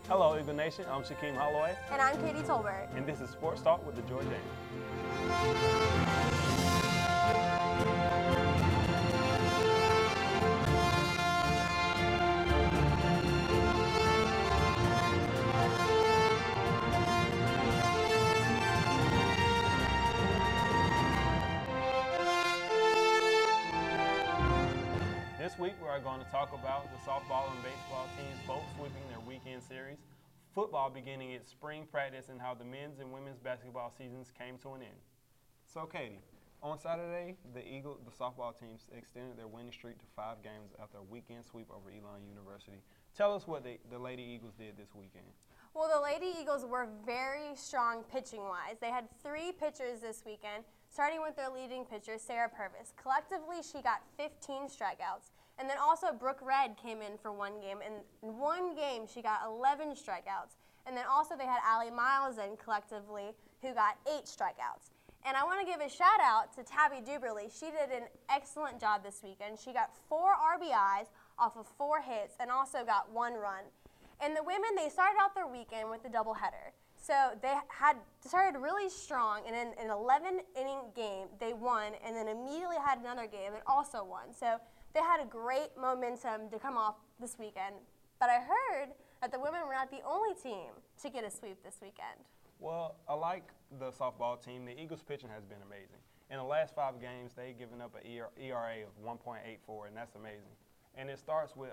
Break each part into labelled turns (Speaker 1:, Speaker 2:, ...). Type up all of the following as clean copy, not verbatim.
Speaker 1: Hello, Eagle Nation. I'm Shakeem Holloway.
Speaker 2: And I'm Katie Tolbert.
Speaker 1: And this is Sports Talk with the Joy James. This week we are going to talk about the softball and baseball teams both sweeping their weekend series, football beginning its spring practice, and how the men's and women's basketball seasons came to an end. So, Katie, on Saturday, the softball teams extended their winning streak to 5 games after a weekend sweep over Elon University. Tell us what the Lady Eagles did this weekend.
Speaker 2: Well, the Lady Eagles were very strong pitching-wise. They had 3 pitchers this weekend, starting with their leading pitcher, Sarah Purvis. Collectively, she got 15 strikeouts. And then also Brooke Red came in for one game. And in one game, she got 11 strikeouts. And then also they had Allie Miles in collectively, who got 8 strikeouts. And I want to give a shout out to Tabby Duberly. She did an excellent job this weekend. She got 4 RBIs off of 4 hits and also got 1 run. And the women, they started out their weekend with a doubleheader. So they started really strong, and in an 11-inning game, they won, and then immediately had another game and also won. So they had a great momentum to come off this weekend. But I heard that the women were not the only team to get a sweep this weekend.
Speaker 1: Well, unlike the softball team, the Eagles' pitching has been amazing. In the last 5 games, they've given up an ERA of 1.84, and that's amazing. And it starts with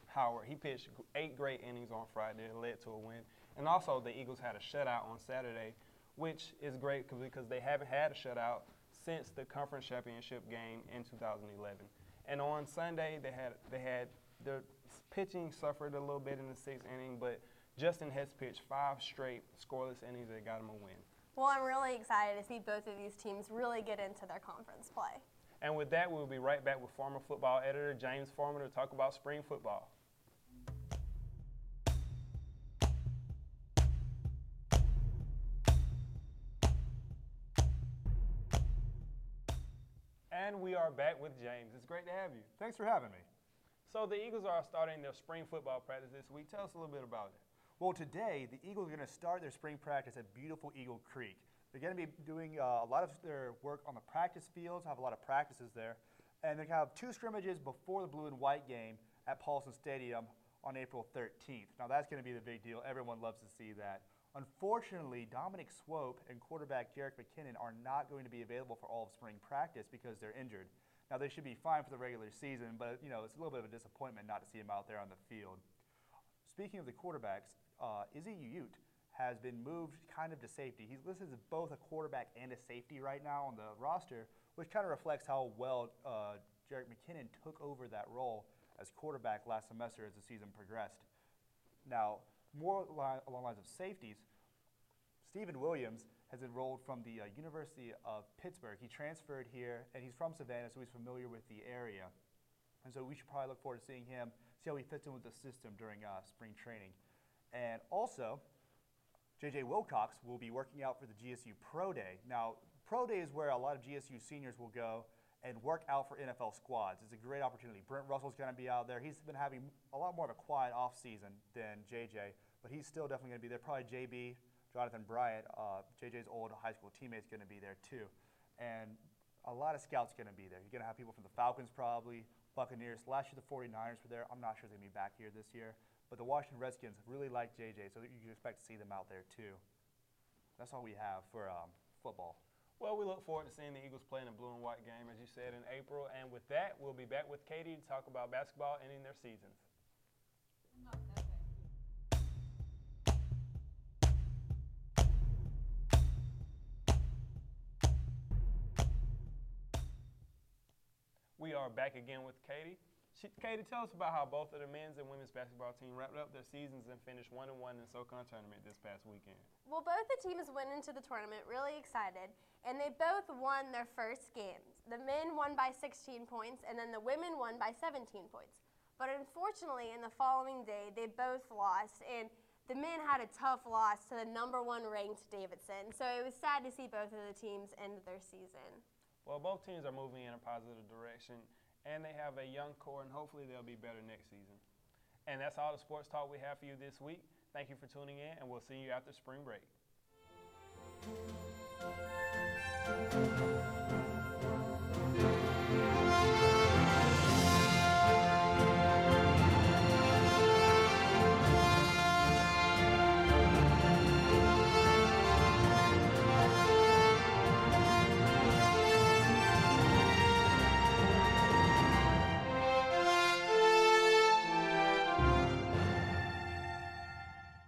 Speaker 1: Howard. He pitched 8 great innings on Friday that led to a win. And also, the Eagles had a shutout on Saturday, which is great because they haven't had a shutout since the conference championship game in 2011. And on Sunday, they had their pitching suffered a little bit in the 6th inning, but Justin Hess pitched 5 straight scoreless innings that got him a win.
Speaker 2: Well, I'm really excited to see both of these teams really get into their conference play.
Speaker 1: And with that, we'll be right back with former football editor James Foreman to talk about spring football. And we are back with James. It's great to have you.
Speaker 3: Thanks for having me.
Speaker 1: So the Eagles are starting their spring football practice this week. Tell us a little bit about it.
Speaker 3: Well, today, the Eagles are going to start their spring practice at beautiful Eagle Creek. They're going to be doing a lot of their work on the practice fields, have a lot of practices there. And they're going to have 2 scrimmages before the blue and white game at Paulson Stadium on April 13th. Now, that's going to be the big deal. Everyone loves to see that. Unfortunately, Dominic Swope and quarterback Jarek McKinnon are not going to be available for all of spring practice because they're injured. Now, they should be fine for the regular season, but it's a little bit of a disappointment not to see them out there on the field. Speaking of the quarterbacks, Izzy Ute has been moved kind of to safety. He's listed as both a quarterback and a safety right now on the roster, which kind of reflects how well Jarek McKinnon took over that role as quarterback last semester as the season progressed. Now, more along the lines of safeties, Stephen Williams has enrolled from the University of Pittsburgh. He transferred here, and he's from Savannah, so he's familiar with the area. And so we should probably look forward to seeing him, see how he fits in with the system during spring training. And also, J.J. Wilcox will be working out for the GSU Pro Day. Now, Pro Day is where a lot of GSU seniors will go and work out for NFL squads. It's a great opportunity. Brent Russell's going to be out there. He's been having a lot more of a quiet off-season than J.J., but he's still definitely going to be there. Probably J.B., Jonathan Bryant, J.J.'s old high school teammate's going to be there too. And a lot of scouts going to be there. You're going to have people from the Falcons probably, Buccaneers. Last year the 49ers were there. I'm not sure they're going to be back here this year. But the Washington Redskins really like J.J., so you can expect to see them out there too. That's all we have for football.
Speaker 1: Well, we look forward to seeing the Eagles play in a blue and white game, as you said, in April. And with that, we'll be back with Katie to talk about basketball ending their seasons. We are back again with Katie. Katie, tell us about how both of the men's and women's basketball team wrapped up their seasons and finished 1-1 in the SoCon tournament this past weekend.
Speaker 2: Well, both the teams went into the tournament really excited, and they both won their first games. The men won by 16 points, and then the women won by 17 points. But unfortunately, in the following day, they both lost, and the men had a tough loss to the #1 ranked Davidson. So it was sad to see both of the teams end their season.
Speaker 1: Well, both teams are moving in a positive direction, and they have a young core, and hopefully they'll be better next season. And that's all the sports talk we have for you this week. Thank you for tuning in, and we'll see you after spring break.